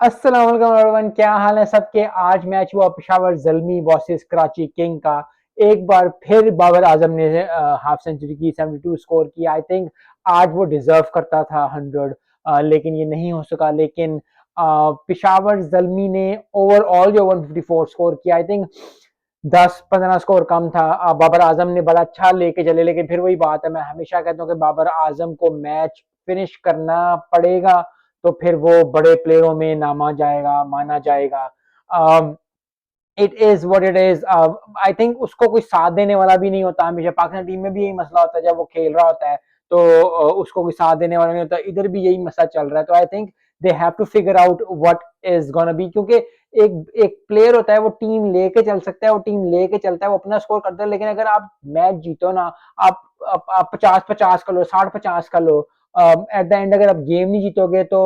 अस्सलाम वालेकुम एवरीवन, क्या हाल है सबके। आज मैच हुआ पेशावर ज़ल्मी वर्सेस कराची किंग का। एक बार फिर बाबर आजम ने हाफ सेंचुरी की, 72 स्कोर किया। आई थिंक आज वो डिजर्व करता था 100, लेकिन ये नहीं हो सका। लेकिन पेशावर ज़ल्मी ने ओवरऑल जो 154 स्कोर किया, आई थिंक 10-15 स्कोर कम था। बाबर आजम ने बड़ा अच्छा लेके चले, लेकिन फिर वही बात है, मैं हमेशा कहता हूँ कि बाबर आजम को मैच फिनिश करना पड़ेगा, तो फिर वो बड़े प्लेयरों में नामा जाएगा, माना जाएगा। It is what it is. I think उसको कोई साथ देने वाला भी नहीं होता। हमेशा पाकिस्तान टीम में भी यही मसला होता है, जब वो खेल रहा होता है तो उसको कोई साथ देने वाला नहीं होता। इधर भी यही मसला चल रहा है, तो I think they have to figure out what is gonna be, क्योंकि एक एक प्लेयर होता है, वो टीम लेके चल सकता है, वो टीम लेके चलता है, वो अपना स्कोर करता है। लेकिन अगर आप मैच जीतो ना, आप 50-50 का लो, 60-50 का लो, एट द एंड अगर आप गेम नहीं जीतोगे तो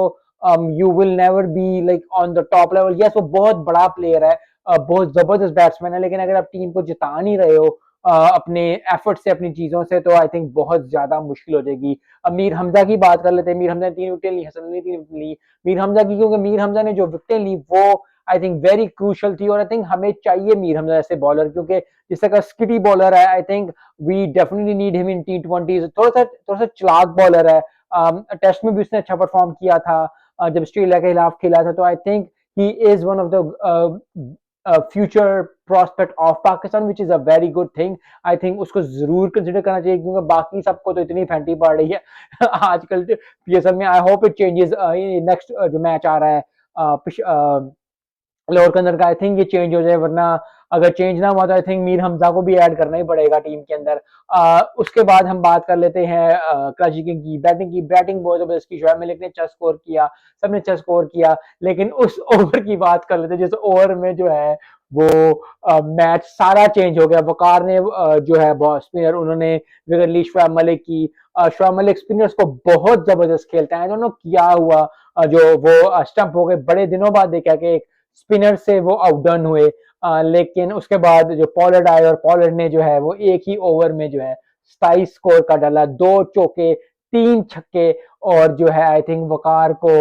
you will never be like on the top level. Yes, वो बहुत बड़ा प्लेयर है, बहुत जबरदस्त बैट्समैन है, लेकिन अगर आप टीम को जिता नहीं रहे हो अपने एफर्ट से, अपनी चीजों से, तो आई थिंक बहुत ज्यादा मुश्किल हो जाएगी। अब मीर हमजा की बात कर लेते हैं। मीर हमजा ने 3 विकेट ली, हसन ने 3 विकेट ली। मीर हमजा की, क्योंकि मीर हमजा ने जो विकेट ली वो आई थिंक वेरी क्रूशल थी, और आई थिंक हमें चाहिए मीर हमजा जैसे बॉलर, क्योंकि जिस तरह का स्किटी बॉलर है, I think we definitely need him in T20। थोड़ा सा चलाक बॉलर है। टेस्ट में भी उसने अच्छा परफॉर्म किया था, जब ऑस्ट्रेलिया के खिलाफ खेला था। तो I think he is one of the future prospect of Pakistan, which is a very good thing. I think उसको जरूर कंसिडर करना चाहिए, क्योंकि बाकी सबको तो इतनी फैंटी पड़ रही है आजकल पीएसएल में। I hope it changes next जो मैच आ रहा है लोअर कलर का। आई थिंक ये चेंज हो जाए, वरना अगर चेंज ना हुआ तो आई थिंक मीर हमजा को भी ऐड करना ही पड़ेगा टीम के अंदर। उसके बाद हम बात कर लेते हैं कराची किंग की बैटिंग की। बैटिंग बहुत जबरदस्त की, शोएब मलिक ने अच्छा स्कोर किया, सबने अच्छा स्कोर किया। लेकिन उस ओवर की बात कर लेते हैं, जिस ओवर में जो है वो मैच सारा चेंज हो गया। वकार ने जो है स्पिनर, उन्होंने विकेट ली शोएब मलिक की। शोएब मलिक स्पिनर्स को बहुत जबरदस्त खेलता है, दोनों क्या हुआ, जो वो स्टंप हो गए बड़े दिनों बाद देखा कि एक स्पिनर से वो आउटडन हुए। लेकिन उसके बाद जो पॉलर्ड आए, और पॉलर्ड ने जो है वो एक ही ओवर में जो है 27 स्कोर का डाला, 2 चौके, 3 छक्के, और जो है आई थिंक वकार को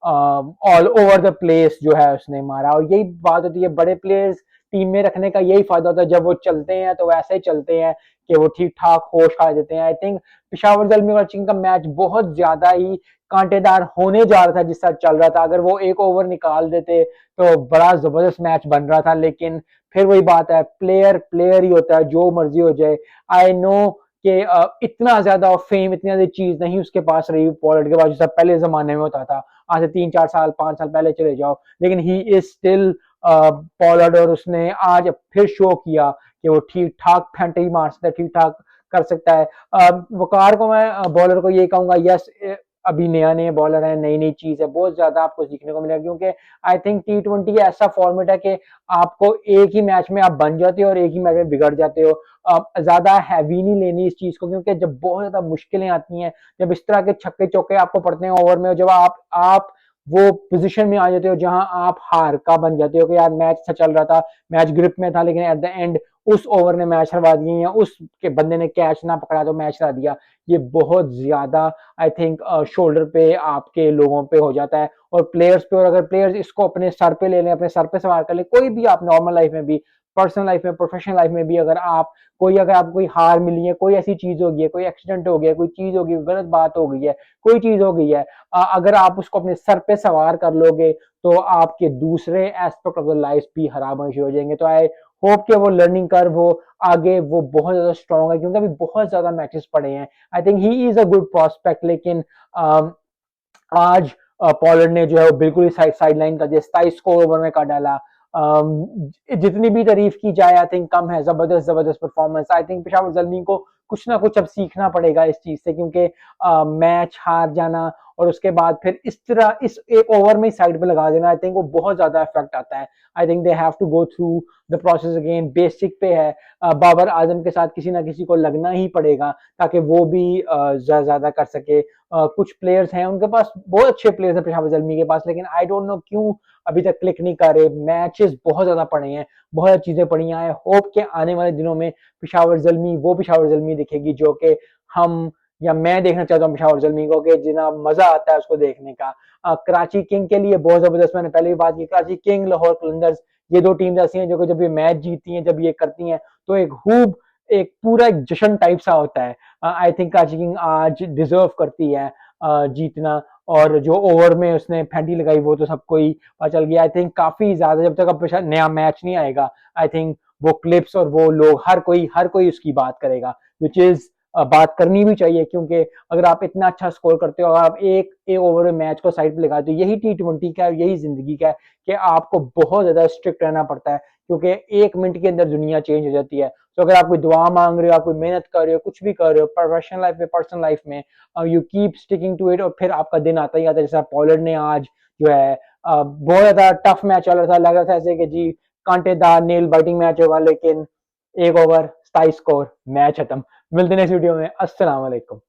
ऑल ओवर द प्लेस जो है उसने मारा। और यही बात होती है, बड़े प्लेयर्स टीम में रखने का यही फायदा होता है, जब वो चलते हैं तो वैसे ही चलते हैं कि वो ठीक ठाक होश खा देते हैं। आई थिंक पिशावर जलमी और चिंग का मैच बहुत ज्यादा ही कांटेदार होने जा रहा था जिस तरह चल रहा था। अगर वो एक ओवर निकाल देते तो बड़ा जबरदस्त मैच बन रहा था। लेकिन फिर वही बात है, प्लेयर प्लेयर ही होता है, जो मर्जी हो जाए। आई नो कि इतना ज्यादा फेम, इतनी ज्यादा चीज नहीं उसके पास रही पॉलर्ड के पास, जैसा पहले जमाने में होता था। आज से 3-4 साल, 5 साल पहले चले जाओ, लेकिन ही इज स्टिल पॉलर्ड। और उसने आज फिर शो किया कि वो ठीक ठाक फेंटे मार सकता है, ठीक ठाक कर सकता है। वकार को मैं बॉलर को ये कहूंगा, यस अभी नया नया बॉलर है, नई नई चीज है, बहुत ज्यादा आपको सीखने को मिलेगा। क्योंकि आई थिंक T20 ऐसा फॉर्मेट है कि आपको एक ही मैच में आप बन जाते हो और एक ही मैच में बिगड़ जाते हो। ज्यादा हैवी नहीं लेनी इस चीज को, क्योंकि जब बहुत ज्यादा मुश्किलें आती हैं, जब इस तरह के छक्के चौके आपको पड़ते हैं ओवर में, जब आप वो पोजीशन में आ जाते हो जहां आप हार का बन जाते हो कि यार मैच अच्छा चल रहा था, मैच ग्रिप में था, लेकिन एट द एंड उस ओवर ने मैच हरवा दिया, या उस के बंदे ने कैच ना पकड़ा तो मैच हरा दिया। ये बहुत ज्यादा आई थिंक शोल्डर पे आपके लोगों पे हो जाता है, और प्लेयर्स पे। और अगर प्लेयर्स इसको अपने सर पे ले लें, अपने सर पे सवार कर ले, कोई भी आप नॉर्मल लाइफ में भी, पर्सनल लाइफ में, प्रोफेशनल लाइफ में भी, अगर आपको कोई हार मिली है, कोई ऐसी चीज हो गई है, कोई एक्सीडेंट हो गया, कोई चीज हो गई, गलत बात हो गई है, कोई चीज हो गई है, अगर आप उसको अपने सर पे सवार कर लोगे तो आपके दूसरे एस्पेक्ट ऑफ द लाइफ भी हराम हो जाएंगे। तो आई होप कि वो लर्निंग कर्व हो आगे, वो बहुत ज्यादा स्ट्रॉन्ग है, क्योंकि अभी बहुत ज्यादा मैचेस पड़े हैं। I think he is a good prospect. लेकिन आज पॉलर्ड ने जो है वो बिल्कुल ही साइड लाइन का 27 स्कोर ओवर में कर डाला। जितनी भी तारीफ की जाए आई थिंक कम है। जबरदस्त जबरदस्त performance. I think Peshawar Zalmi को कुछ ना कुछ अब सीखना पड़ेगा इस चीज से, क्योंकि मैच हार जाना और उसके बाद फिर इस तरह इस एक ओवर में साइड पे लगा देना, आई थिंक वो बहुत ज्यादा इफेक्ट आता है। I think they have to go through the process again. Basic पे है, बाबर आजम के साथ किसी ना किसी को लगना ही पड़ेगा, ताकि वो भी ज्यादा कर सके। कुछ प्लेयर्स हैं उनके पास, बहुत अच्छे प्लेयर्स हैं पेशावर जलमी के पास, लेकिन आई डोंट नो क्यों अभी तक क्लिक नहीं कर रहे। मैचेस बहुत ज्यादा पड़े हैं, बहुत चीजें पड़ी हैं। आई होप के आने वाले दिनों में पेशावर जलमी वो पेशावर जलमी दिखेगी जो कि हम या मैं देखना चाहता हूँ पेशावर ज़ल्मी को कि जितना मजा आता है उसको देखने का। कराची किंग के लिए बहुत जबरदस्त, मैंने पहले भी बात की, कराची किंग, लाहौर कलंदर्स, ये दो टीम्स ऐसी हैं जो कि जब ये मैच जीतती हैं, जब ये करती हैं तो एक पूरा एक जश्न टाइप सा होता है। आई थिंक कराची किंग आज डिजर्व करती है जीतना। और जो ओवर में उसने फेंटी लगाई वो तो सबको ही पता चल गया। आई थिंक काफी ज्यादा, जब तक अब नया मैच नहीं आएगा, आई थिंक वो क्लिप्स और वो लोग, हर कोई उसकी बात करेगा, विच इज बात करनी भी चाहिए, क्योंकि अगर आप इतना अच्छा स्कोर करते हो, अगर आप एक एक ओवर में मैच को साइड पे लगाते हो, यही T20 का है, यही जिंदगी का है कि आपको बहुत ज्यादा स्ट्रिक्ट रहना पड़ता है, क्योंकि 1 मिनट के अंदर दुनिया चेंज हो जाती है। तो अगर आप कोई दुआ मांग रहे हो, आप कोई मेहनत कर रहे हो, कुछ भी कर रहे हो प्रोफेशनल लाइफ में, पर्सनल लाइफ में, you keep sticking to it, और फिर आपका दिन आता ही आता है। जैसा पॉलर्ड ने आज जो है बहुत ज्यादा टफ मैच चल रहा था, लग रहा था ऐसे कि जी कांटेदार नेल बाइटिंग मैच होगा, लेकिन एक ओवर 27 स्कोर, मैच खत्म। मिलते हैं नेक्स्ट वीडियो में। अस्सलाम वालेकुम।